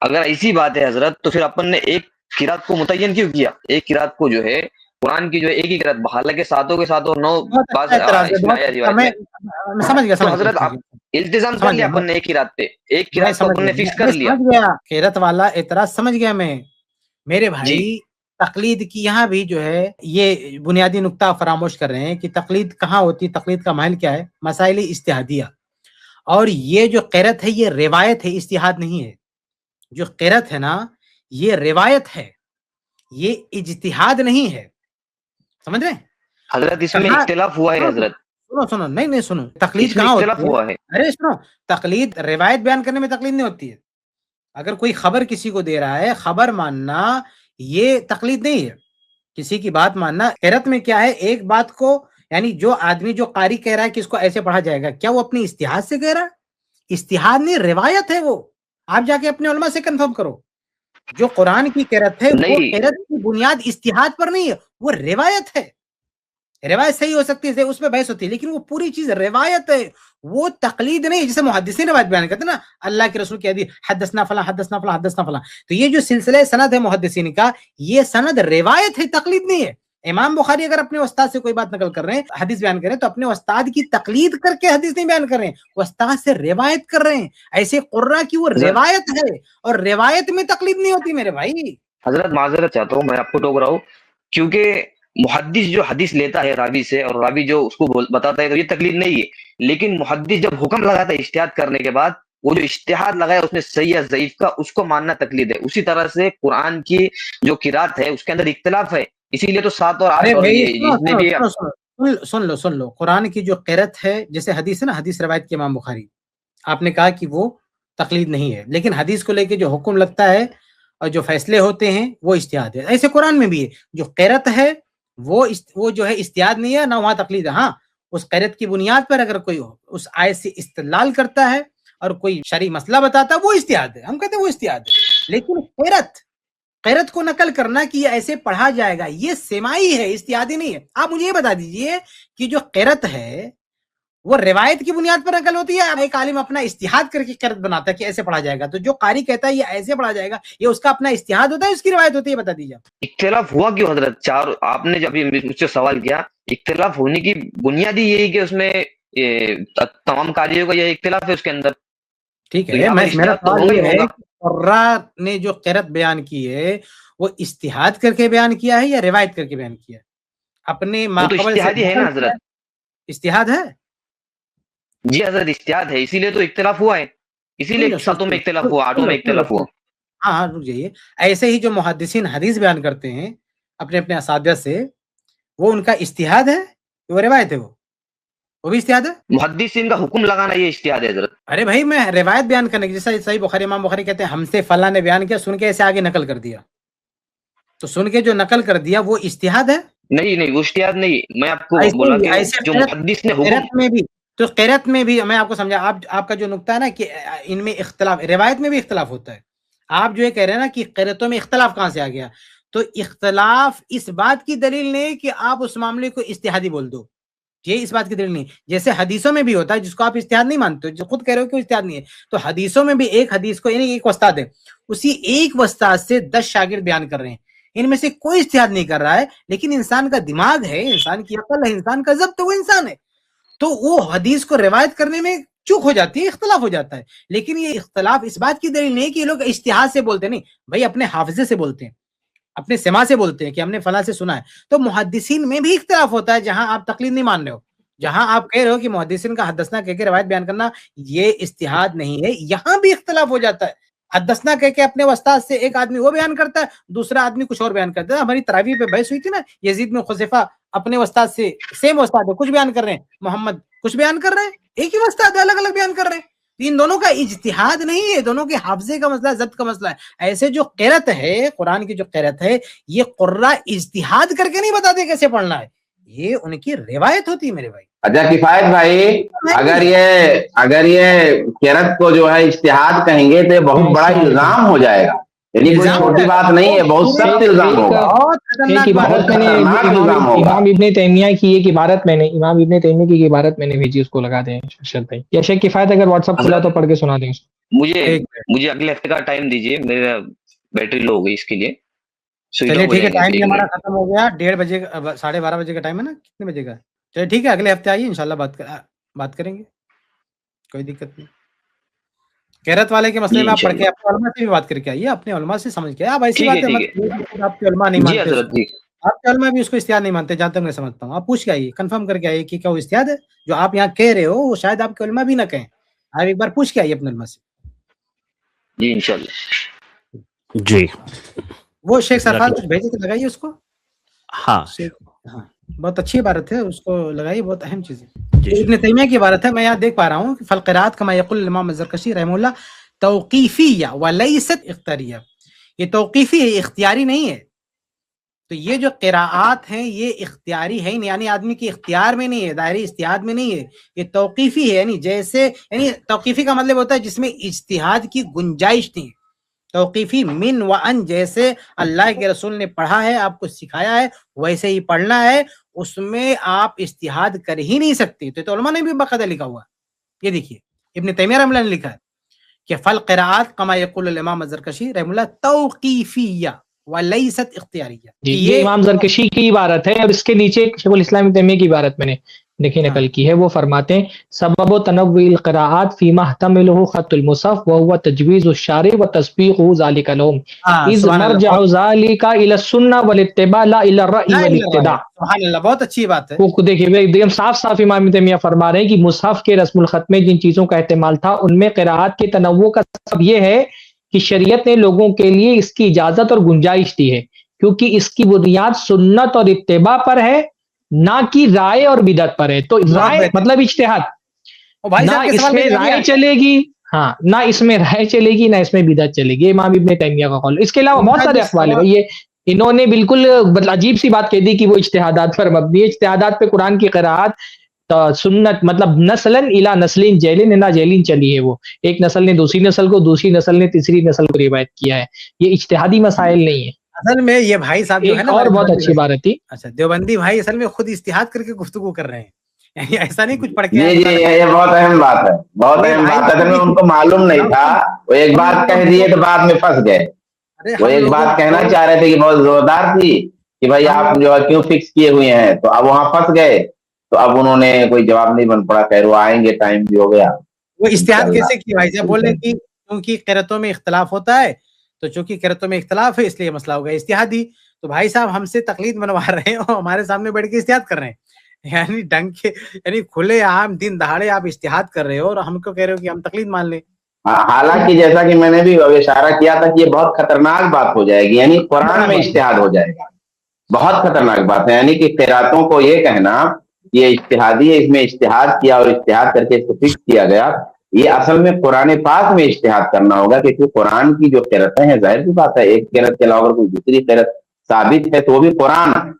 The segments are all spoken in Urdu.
اگر ایسی بات ہے حضرت تو پھر اپن نے ایک قرات کو متعین کیوں کیا؟ ایک قرات کو جو ہے قرآن کی جو ہے ایک ہی قرات، حالانکہ ساتوں کے ساتھ اور 9 بہت بعض اچھا اعتراض ہے، اس میں بہت آیا اچھا، روایت میں، میں سمجھ گیا تو حضرت آپ التزام کر لیا اپن نے ایک قرات پہ، ایک میں قرات کو سمجھ اپن نے گیا، فکس کر لیا. سمجھ گیا قیرت والا اعتراض سمجھ گیا میں میرے بھائی. جی تقلید کی یہاں بھی جو ہے یہ بنیادی نقطہ فراموش کر رہے ہیں کہ تقلید کہاں ہوتی، تقلید کا محل کیا ہے؟ مسائل اجتہادیہ. اور یہ جو قیرت ہے یہ روایت ہے، اجتہاد نہیں ہے. جو قیرت ہے نا یہ روایت ہے، یہ اجتہاد نہیں ہے. سمجھ رہے ہیں؟ حضرت اس میں اختلاف ہوا ہے حضرت، سنو نہیں سنو، تقلید اس میں کہاں اختلاف ہوتی ہے؟ ہوا ہے. ارے سنو، تقلید روایت بیان کرنے میں تقلید نہیں ہوتی ہے. اگر کوئی خبر کسی کو دے رہا ہے، خبر ماننا یہ تقلید نہیں ہے. کسی کی بات ماننا. قیرت میں کیا ہے؟ ایک بات کو یعنی جو آدمی جو قاری کہہ رہا ہے کہ اس کو ایسے پڑھا جائے گا، کیا وہ اپنی اجتہاد سے کہہ رہا ہے؟ اجتہاد نہیں، روایت ہے. وہ آپ جا کے اپنے علماء سے کنفرم کرو. جو قرآن کی قیرت ہے وہ نہیں قیرت کی بنیاد اجتہاد پر نہیں ہے، وہ روایت ہے. روایت صحیح ہو سکتی ہے، اس پہ بحث ہوتی ہے، لیکن وہ پوری چیز روایت ہے، وہ تقلید نہیں. جیسے محدثین روایت بیان کرتے ہیں نا، اللہ کے رسول کی حدیث حدثنا فلاں حدثنا فلاں حدثنا فلاں، تو یہ جو سلسلہ سند ہے محدثین کا، یہ سند روایت ہے، تقلید نہیں ہے. امام بخاری اگر اپنے استاد سے کوئی بات نقل کر رہے ہیں، حدیث بیان کر رہے ہیں، تو اپنے استاد کی تقلید کر کے حدیث نہیں بیان کر رہے ہیں، وہ استاد سے روایت کر رہے ہیں. ایسے قرہ کی وہ روایت ہے، اور روایت میں تقلید نہیں ہوتی میرے بھائی. حضرت معذرت چاہتا ہوں، میں آپ کو ٹوک رہا ہوں، کیونکہ محدث جو حدیث لیتا ہے راوی سے اور راوی جو اس کو بتاتا ہے تو یہ تقلید نہیں ہے. لیکن محدث جب حکم لگاتا ہے اجتہاد کرنے کے بعد، وہ جو اجتہاد لگایا اس میں صحیح یا ضعیف کا، اس کو ماننا تقلید ہے. اسی طرح سے قرآن کی جو قرات ہے اس کے اندر اختلاف ہے، اسی لیے تو 7 اور 8 اور اس میں بھی سن لو قرآن کی جو قرات ہے، جیسے حدیث ہے نا، حدیث روایت کے امام بخاری، آپ نے کہا کہ وہ تقلید نہیں ہے، لیکن حدیث کو لے کے جو حکم لگتا ہے اور جو فیصلے ہوتے ہیں وہ اجتہاد ہے. ایسے قرآن میں بھی ہے، جو قیرت ہے وہ جو ہے اجتہاد نہیں ہے نہ وہاں تقلید ہے. ہاں، اس قیرت کی بنیاد پر اگر کوئی اس آیت سے استدلال کرتا ہے اور کوئی شرعی مسئلہ بتاتا ہے، وہ اجتہاد ہے، ہم کہتے ہیں وہ اجتہاد ہے. لیکن قیرت کو نقل کرنا کہ یہ ایسے پڑھا جائے گا، یہ سماعی ہے، اجتہادی نہیں ہے. آپ مجھے یہ بتا دیجئے کہ جو قیرت ہے وہ روایت کی بنیاد پر نقل ہوتی ہے، ایک عالم اپنا اجتہاد کر کے قیرت بناتا ہے کہ ایسے پڑھا جائے گا، تو جو قاری کہتا ہے یہ ایسے پڑھا جائے گا، یہ اس کا اپنا اجتہاد ہوتا ہے، اس کی روایت ہوتی ہے؟ بتا دیجیے. اختلاف ہوا کیوں حضرت؟ آپ نے جب مجھ سے سوال کیا، اختلاف ہونے کی بنیادی یہی کہ اس میں تمام قاریوں کا یہ اختلاف ہے اس کے اندر. ٹھیک ہے، میرا سوال یہ ہے کہ قراء نے جو قرات بیان کی ہے وہ اجتہاد کر کے بیان کیا ہے یا روایت کر کے بیان کیا ہے؟ اپنے ماقبل سے ہے نا حضرت، اجتہاد ہے. جی حضرت اجتہاد ہے، اسی لیے تو اختلاف ہوا ہے، اسی لیے 7 میں اختلاف ہوا، 8 میں اختلاف ہوا. ہاں رک جائیے. ایسے ہی جو محدثین حدیث بیان کرتے ہیں اپنے اپنے اساتذہ سے، وہ ان کا اجتہاد ہے، وہ روایت ہے، وہ بھی اجتہاد ہے. محدثین کا حکم لگانا یہ اجتہاد ہے حضرت. ارے بھائی، میں روایت بیان کرنے کی، جیسے صحیح بخاری، امام بخاری کہتے ہیں ہم سے فلاں نے بیان کیا، سن کے ایسے آگے نقل کر دیا، تو سن کے جو نقل کر دیا وہ اجتہاد ہے. نہیں وہ اجتہاد نہیں، میں آپ کو بولا کہ جو محدث نے حکم میں بھی، تو قرات میں بھی میں آپ کو سمجھا. آپ کا جو نقطہ ہے نا کہ ان میں اختلاف، روایت میں بھی اختلاف ہوتا ہے. آپ جو یہ کہہ رہے ہیں نا کہ قراتوں میں اختلاف کہاں سے آ گیا، تو اختلاف اس بات کی دلیل نہیں کہ آپ اس معاملے کو اجتہادی بول دو، یہ اس بات کی دلیل نہیں. جیسے حدیثوں میں بھی ہوتا ہے، جس کو آپ اجتہاد نہیں مانتے، جو خود کہہ رہے ہو کہ اجتہاد نہیں ہے، تو حدیثوں میں بھی ایک حدیث کو، یعنی ایک استاد ہے، اسی ایک استاد سے 10 شاگرد بیان کر رہے ہیں، ان میں سے کوئی اجتہاد نہیں کر رہا ہے، لیکن انسان کا دماغ ہے، انسان کی عقل ہے، انسان کا ضبط ہے، وہ انسان ہے، تو وہ حدیث کو روایت کرنے میں چوک ہو جاتی ہے، اختلاف ہو جاتا ہے. لیکن یہ اختلاف اس بات کی دلیل نہیں کہ یہ لوگ اجتہاد سے بولتے نہیں، بھائی اپنے حافظے سے بولتے ہیں، اپنے سماع سے بولتے ہیں کہ ہم نے فلاں سے سنا ہے. تو محدثین میں بھی اختلاف ہوتا ہے، جہاں آپ تقلید نہیں مان رہے ہو، جہاں آپ کہہ رہے ہو کہ محدثین کا حدثنا کہہ کے روایت بیان کرنا یہ اجتہاد نہیں ہے، یہاں بھی اختلاف ہو جاتا ہے. حدثنا کہہ کے اپنے استاد سے ایک آدمی وہ بیان کرتا ہے، دوسرا آدمی کچھ اور بیان کرتا ہے. ہماری تراویح پہ بحث ہوئی تھی نا، یزید بن خزیفہ اپنے استاد سے، سیم استاد ہے، کچھ بیان کر رہے ہیں، محمد کچھ بیان کر رہے ہیں، ایک ہی استاد ہے، الگ الگ بیان کر رہے ہیں. ان دونوں کا اجتہاد نہیں ہے، دونوں کے حافظے کا مسئلہ، ضبط کا مسئلہ ہے. ایسے جو قرات ہے، قرآن کی جو قرات ہے، یہ قراء اجتہاد کر کے نہیں بتاتے کیسے پڑھنا ہے، یہ ان کی روایت ہوتی ہے میرے بھائی. اچھا کفایت بھائی، اگر یہ قرات کو جو ہے اجتہاد کہیں گے تو یہ بہت بڑا الزام ہو جائے گا. یعنی کوئی چھوٹی بات نہیں ہے, بہت سخت الزام ہوگا. ایک عبارت میں نے امام ابن تیمیہ کی ایک عبارت میں نے امام ابن تیمیہ کی عبارت میں نے بھیجی, اس کو لگا دیں ارشد بھائی, یا شیخ کفایت اگر واٹس ایپ کھلا تو پڑھ کے سنا دیں. مجھے اگلے ہفتے کا ٹائم دیجیے, میرا بیٹری لو ہو گئی اس کے لیے. چلیے ٹھیک ہے, ٹائم بھی ہمارا ختم ہو گیا, 1:30 بجے 12:30 بجے کا ٹائم ہے نا, کتنے بجے کا؟ چلیے ٹھیک ہے, اگلے ہفتے آئیے انشاءاللہ بات کریں گے, کوئی دقت نہیں. قیرت والے کے مسئلے میں آپ پڑھ کے اپنے علماء سے بھی بات کر کے آئیے, اپنے علماء سے سمجھ کے. آپ ایسی باتیں مت, آپ کے علماء نہیں مانتے, آپ کے علماء بھی اس کو اجتہاد نہیں مانتے, جہاں تک میں سمجھتا ہوں. آپ پوچھ کے آئیے, کنفرم کر کے آئیے کہ کیا وہ اجتہاد ہے جو آپ یہاں کہہ رہے ہو, وہ شاید آپ کے علماء بھی نہ کہیں. آپ ایک بار پوچھ کے آئیے اپنے علماء سے. جی انشاءاللہ. جی وہ شیخ سرفراز کچھ بھیجے تو لگائیے اس کو. ہاں بہت اچھی عبارت ہے, اس کو لگائیے, بہت اہم چیز ہے. ابن تیمیہ کی عبارت ہے, میں یہاں دیکھ پا رہا ہوں کہ فالقراءات کما یقول الامام الزرکشی رحمہ اللہ توقیفیہ ولیست اختیاریہ. یہ توقیفی ہے, اختیاری نہیں ہے. تو یہ جو قراءات ہیں یہ اختیاری ہے, یعنی آدمی کے اختیار میں نہیں ہے, دائرے اجتہاد میں نہیں ہے, یہ توقیفی ہے. یعنی جیسے, یعنی توقیفی کا مطلب ہوتا ہے جس میں اجتہاد کی گنجائش نہیں. توقیفی من و ان, جیسے اللہ کے رسول نے پڑھا ہے, آپ کو سکھایا ہے, ویسے ہی پڑھنا ہے, اس میں آپ اجتہاد کر ہی نہیں سکتے. تو علماء نے بھی باقاعدہ لکھا ہوا, یہ دیکھیے ابن تیمیہ رحمہ اللہ نے لکھا ہے کہ فالقراءات کما یقول الامام الزرکشی رحمہ اللہ توقیفیہ ولیست اختیاریہ. یہ امام زرکشی کی عبارت ہے, اور اس کے نیچے شیخ الاسلام ابن تیمیہ کی عبارت میں نے دیکھی نقل کی ہے. وہ فرماتے ہیں سبب و تنوع القراءات فيما احتمله خط المصحف وهو تجويز الشارع وتسبيغه ذلك لهم اذ مرجع ذلك الى السنه والاتباع لا الى الراي والاقتداء. سبحان اللہ, بہت اچھی بات ہے. وہ دیکھیے ایک صاف صاف امام ابن تیمیہ فرما رہے ہیں کہ مصحف کے رسم الخط میں جن چیزوں کا احتمال تھا ان میں قراءات کے تنوع کا سبب یہ ہے کہ شریعت نے لوگوں کے لیے اس کی اجازت اور گنجائش دی ہے, کیونکہ اس کی بنیاد سنت اور اتباع پر ہے, نہ کہ رائے اور بدعت پر ہے. تو رائے مطلب اجتہاد, نہ اس میں رائے چلے گی, ہاں, نہ اس میں رائے چلے گی, نہ اس میں بدعت چلے گی. امام ابن تیمیہ کا قول. اس کے علاوہ بہت سارے اقوال ہیں. یہ انہوں نے بالکل عجیب سی بات کہہ دی کہ وہ اجتہادات پر مبنی ہے. اجتہادات پہ قرآن کی قراءات سنت مطلب نسلن الی نسلین جیلن نہ جیلن چلی ہے. وہ ایک نسل نے دوسری نسل کو, دوسری نسل نے تیسری نسل کو روایت کیا ہے. یہ اجتہادی مسائل نہیں ہے. اصل میں یہ بھائی صاحب جو ہے نا, اور بہت اچھی بات تھی. اچھا, دیوبندی بھائی اصل میں خود اجتہاد کر کے گفتگو کر رہے ہیں, یعنی ایسا نہیں کچھ پڑھ کے. یہ بہت اہم بات ہے, بہت اہم بات ہے. ان کو معلوم نہیں تھا, وہ ایک بات کہہ دیے تو بعد میں پھنس گئے. وہ ایک بات کہنا چاہ رہے تھے کہ بہت زوردار تھی کہ بھائی آپ جو ہے کیوں فکس کیے ہوئے ہیں, تو اب وہاں پھنس گئے. تو اب انہوں نے کوئی جواب نہیں بن پڑا, خیر وہ آئیں گے, ٹائم بھی ہو گیا. وہ اجتہاد کیسے کی بھائی صاحب, بول رہے کہ کیونکہ قرأتوں میں اختلاف ہوتا ہے, تو چونکہ قرأتوں میں اختلاف ہے اس لیے مسئلہ ہو گیا اجتہادی. تو بھائی صاحب ہم سے تقلید بنوا رہے ہیں اور ہمارے سامنے بیٹھ کے اجتہاد کر رہے ہیں, یعنی ڈنگ کے, یعنی کھلے عام دن دہاڑے آپ اجتہاد کر رہے ہو اور ہم کو کہہ رہے ہو کہ ہم تقلید مان لیں. حالانکہ جیسا کہ میں نے بھی اشارہ کیا تھا کہ یہ بہت خطرناک بات ہو جائے گی, یعنی قرآن میں اجتہاد ہو جائے گا. بہت خطرناک بات ہے, یعنی کہ قرأتوں کو یہ کہنا یہ اجتہادی ہے, اس میں اجتہاد کیا اور اجتہاد کر کے اس کو فکس کیا گیا, یہ اصل میں قرآن پاک میں اجتہاد کرنا ہوگا. کیونکہ قرآن کی جو قرأتیں ہیں, ظاہر سی بات ہے ایک قرأت کے علاوہ اگر کوئی دوسری قرأت ثابت ہے تو وہ بھی قرآن ہے,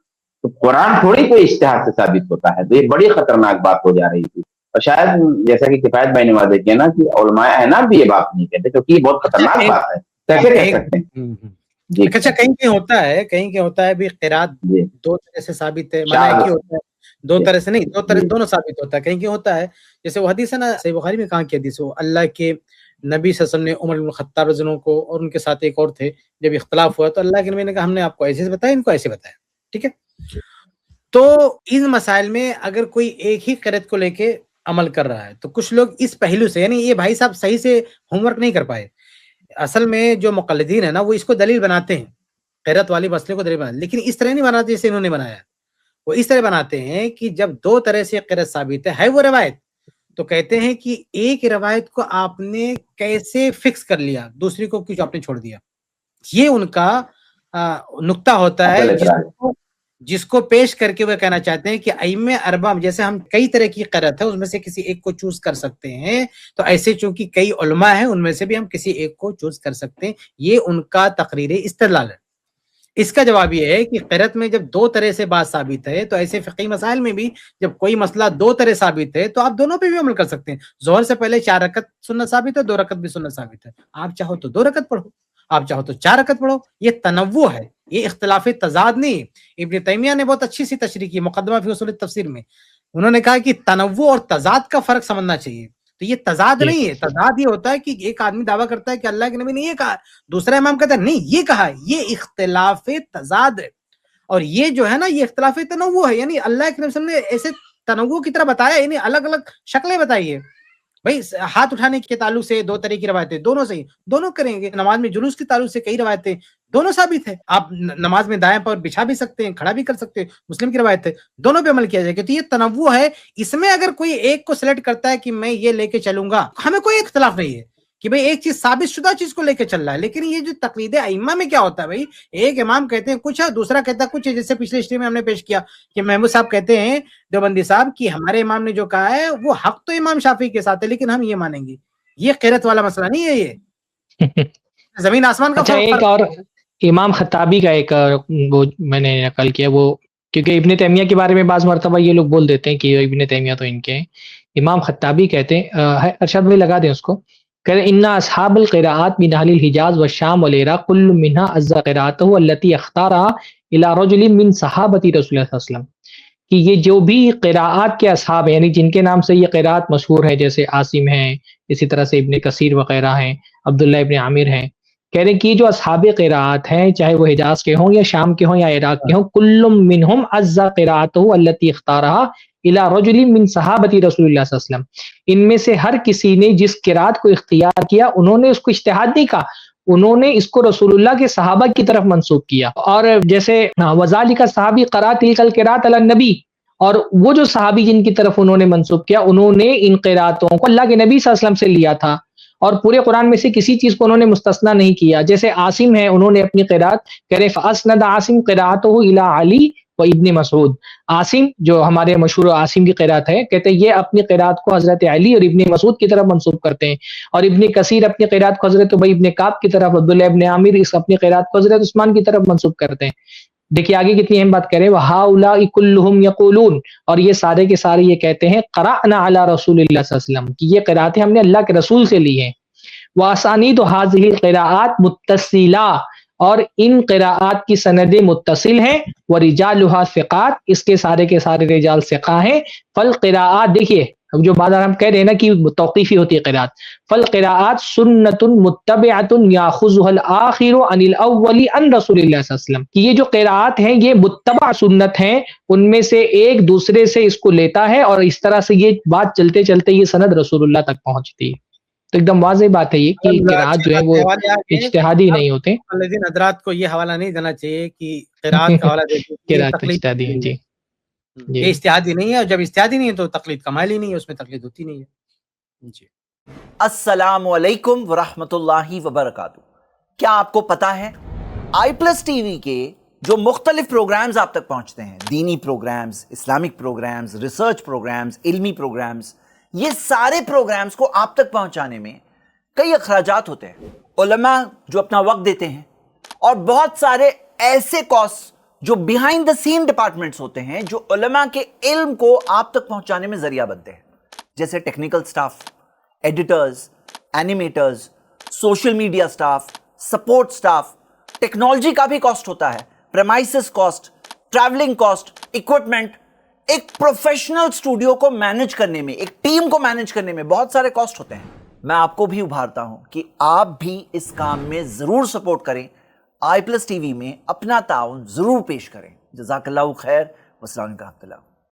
تو قرآن تھوڑی کوئی اجتہاد سے ثابت ہوتا ہے. تو یہ بڑی خطرناک بات ہو جا رہی تھی, اور شاید جیسا کہ کفایت بھائی نے واضح کیا نا کہ علماء احناف بھی یہ بات نہیں کہتے, کیونکہ یہ بہت خطرناک بات ہے. کیسے کہہ سکتے ہیں؟ اچھا, کہیں کہ ہوتا ہے, کہیں کہ ہوتا ہے بھی قرات دو طرح سے ثابت ہے, معنی ایک ہی ہوتا ہے, دو طرح سے نہیں, دو طرح دونوں ثابت ہوتا ہے. کہیں کہ ہوتا ہے جیسے وہ حدیث ہے نا صحیح بخاری میں, کہاں کی حدیث, وہ اللہ کے نبی صلی اللہ علیہ وسلم نے عمر بن خطاب رضی اللہ عنہ کو اور ان کے ساتھ ایک اور تھے, جب اختلاف ہوا تو اللہ کے نبی نے کہا ہم نے آپ کو ایسے بتایا, ان کو ایسے بتایا. ٹھیک ہے, تو ان مسائل میں اگر کوئی ایک ہی قرات کو لے کے عمل کر رہا ہے تو کچھ لوگ اس پہلو سے, یعنی یہ بھائی صاحب صحیح سے ہوم ورک نہیں کر پائے. اصل میں جو مقلدین ہیں نا وہ اس کو دلیل بناتے ہیں, قرات والی مسئلے کو دلیل بناتے, لیکن اس طرح نہیں بناتے جیسے انہوں نے بنایا. وہ اس طرح بناتے ہیں کہ جب دو طرح سے قرات ثابت ہے وہ روایت, تو کہتے ہیں کہ ایک روایت کو آپ نے کیسے فکس کر لیا, دوسری کو کیوں آپ نے چھوڑ دیا. یہ ان کا نقطہ ہوتا ہے جس کو پیش کر کے وہ کہنا چاہتے ہیں کہ ائمہ اربعہ جیسے ہم کئی طرح کی قرات ہے اس میں سے کسی ایک کو چوز کر سکتے ہیں, تو ایسے چونکہ کئی علماء ہیں ان میں سے بھی ہم کسی ایک کو چوز کر سکتے ہیں. یہ ان کا تقریر استدلال ہے. اس کا جواب یہ ہے کہ قرات میں جب دو طرح سے بات ثابت ہے تو ایسے فقہی مسائل میں بھی جب کوئی مسئلہ دو طرح ثابت ہے تو آپ دونوں پہ بھی عمل کر سکتے ہیں. ظہر سے پہلے 4 رکعت سنت ثابت ہے, 2 رکعت بھی سنت ثابت ہے, آپ چاہو تو 2 رکعت پڑھو, آپ چاہو تو 4 رکعت پڑھو. یہ تنوع ہے, یہ اختلاف تضاد نہیں. ابن تیمیہ نے بہت اچھی سی تشریح کی مقدمہ فی اصول التفسیر میں. انہوں نے کہا کہ تنوع اور تضاد کا فرق سمجھنا چاہیے. تو یہ تضاد نہیں ہے. تضاد یہ ہوتا ہے کہ ایک آدمی دعویٰ کرتا ہے کہ اللہ کے نبی نے یہ کہا, دوسرا امام کہتا ہے نہیں یہ کہا. یہ اختلاف تضاد ہے. اور یہ جو ہے نا یہ اختلاف تنوع ہے, یعنی اللہ کے نبی صلی اللہ علیہ وسلم نے ایسے تنوع کی طرح بتایا, یعنی الگ الگ شکلیں بتائی ہے. بھائی ہاتھ اٹھانے کے تعلق سے 2 طرح کی روایتیں, دونوں صحیح, دونوں کریں گے. نماز میں جلوس کے تعلق سے کئی روایتیں, دونوں ثابت ہے. آپ نماز میں دائیں پاؤں بچھا بھی سکتے ہیں, کھڑا بھی کر سکتے ہیں, مسلم کی روایت ہے, دونوں پہ عمل کیا جائے گا. تو یہ تنوع ہے. اس میں اگر کوئی ایک کو سلیکٹ کرتا ہے کہ میں یہ لے کے چلوں گا, ہمیں کوئی اختلاف نہیں ہے کہ بھئی ایک چیز ثابت شدہ چیز کو لے کے چل رہا ہے. لیکن یہ جو تقلید ائمہ میں کیا ہوتا ہے بھائی, ایک امام کہتے ہیں کچھ ہے, دوسرا کہتا ہے کچھ ہے. جیسے پچھلے ہسٹری میں ہم نے پیش کیا کہ محمود صاحب کہتے ہیں دیوبندی صاحب کہ ہمارے امام نے جو کہا ہے وہ حق تو امام شافعی کے ساتھ ہے, لیکن ہم یہ مانیں گے. یہ قرت والا مسئلہ نہیں ہے, یہ زمین آسمان کا اچھا فرق. ایک اور امام خطابی کا ایک وہ میں نے نقل کیا, وہ کیونکہ ابن تیمیہ کے بارے میں بعض مرتبہ یہ لوگ بول دیتے ہیں کہ ابن تیمیہ تو ان کے ہیں. امام خطابی کہتے ہیں, ارشاد بھائی لگا دیں اس کو, کہ ان اصحاب القراءات من اہل الحجاز والشام والعراق كل منها عز قراءته التي اختارها الى رجل من صحابه رسول اللہ صلی اللہ علیہ وسلم. کہ یہ جو بھی قراءات کے اصحاب ہیں, یعنی جن کے نام سے یہ قراءات مشہور ہے, جیسے عاصم ہیں, اسی طرح سے ابن کثیر وغیرہ ہیں, عبداللہ ابن عامر ہیں, کہہ رہے ہیں کہ جو اصحاب قراءات ہیں چاہے وہ حجاز کے ہوں یا شام کے ہوں یا عراق کے ہوں, کل منہم عز قراءته التي اختارها الى رجل من صحابت رسول اللہ صلی اللہ علیہ وسلم. ان میں سے ہر کسی نے جس قراءت کو اختیار کیا انہوں نے اس کو اجتہاد نہیں کہا, انہوں نے اس کو رسول اللہ کے صحابہ کی طرف منسوب کیا. اور جیسے وذالک صحابی قرأ تلک القراءۃ علی النبی, اور وہ جو صحابی جن کی طرف انہوں نے منسوب کیا انہوں نے ان قراءتوں کو اللہ کے نبی صلی اللہ علیہ وسلم سے لیا تھا, اور پورے قرآن میں سے کسی چیز کو انہوں نے مستثنا نہیں کیا. جیسے عاصم ہے, انہوں نے اپنی قراءت کہہ رہے فاسند عاصم قراءتہ الی علی و ابن مسعود. عاصم جو ہمارے مشہور عاصم کی قراءت ہے, کہتے ہیں یہ اپنی قراءت کو حضرت علی اور ابن مسعود کی طرف منسوب کرتے ہیں. اور ابن کثیر اپنی قراءت کو حضرت ابی ابن کعب کی طرف, عبداللہ ابن عامر اس اپنی قراءت کو حضرت عثمان کی طرف منسوب کرتے ہیں. دیکھیے آگے کتنی اہم بات کہہ رہے ہیں, وَهَؤُلَاءِ كُلُّهُمْ يَقُولُونَ, اور یہ سارے کے سارے یہ کہتے ہیں قرأنا علی رسول اللہ صلی اللہ علیہ وسلم, کہ یہ قراءتیں ہم نے اللہ کے رسول سے لی ہیں. وَأَسَانِيدُ هَذِهِ الْقِرَاءَاتِ مُتَّصِلَةٌ, اور ان قراءات کی سندیں متصل ہیں. وَرِجَالُهَا ثِقَاتٌ, اس کے سارے رجال ثقہ ہیں. فالقراءات, دیکھیے اب جو بات ہم کہہ رہے ہیں نا کہ توقیفی ہوتی ہے قراءت, فالقراءات سنت متبعۃ یاخذها الاخر عن الاول عن رسول اللہ صلی اللہ علیہ وسلم, کہ یہ جو قراءات ہیں یہ متبع سنت ہیں, ان میں سے ایک دوسرے سے اس کو لیتا ہے, اور اس طرح سے یہ بات چلتے چلتے یہ سند رسول اللہ تک پہنچتی ہے. تو ایک دم واضح بات ہے یہ کہ قراءات جو ہے وہ اجتہادی نہیں ہوتے. الذین حضرات کو یہ حوالہ نہیں دینا چاہیے کہ قراءت کا حوالہ دیتے قراءت اجتہادی ہے. جی یہ اجتہادی نہیں ہے, اور جب اجتہادی نہیں ہے تو تقلید کمال ہی نہیں ہے, اس میں تقلید ہوتی نہیں ہے. جی السلام علیکم ورحمۃ اللہ وبرکاتہ. کیا آپ کو پتا ہے آئی پلس ٹی وی کے جو مختلف پروگرامز آپ تک پہنچتے ہیں, دینی programs, Islamic programs, research programs, علمی پروگرامز, یہ سارے پروگرامز کو آپ تک پہنچانے میں کئی اخراجات ہوتے ہیں. علماء جو اپنا وقت دیتے ہیں, اور بہت سارے ایسے کاسٹ جو بیہائنڈ دا سین ڈپارٹمنٹس ہوتے ہیں جو علماء کے علم کو آپ تک پہنچانے میں ذریعہ بنتے ہیں, جیسے technical staff, editors, animators, social media staff, support staff. Technology کا بھی کاسٹ ہوتا ہے, premises cost, travelling cost, equipment. ایک پروفیشنل اسٹوڈیو کو مینج کرنے میں, ایک ٹیم کو مینج کرنے میں بہت سارے کاسٹ ہوتے ہیں. میں آپ کو بھی ابھارتا ہوں کہ آپ بھی اس کام میں ضرور سپورٹ کریں, آئی پلس ٹی وی میں اپنا تعاون ضرور پیش کریں. جزاک اللہ خیر, والسلام علیکم.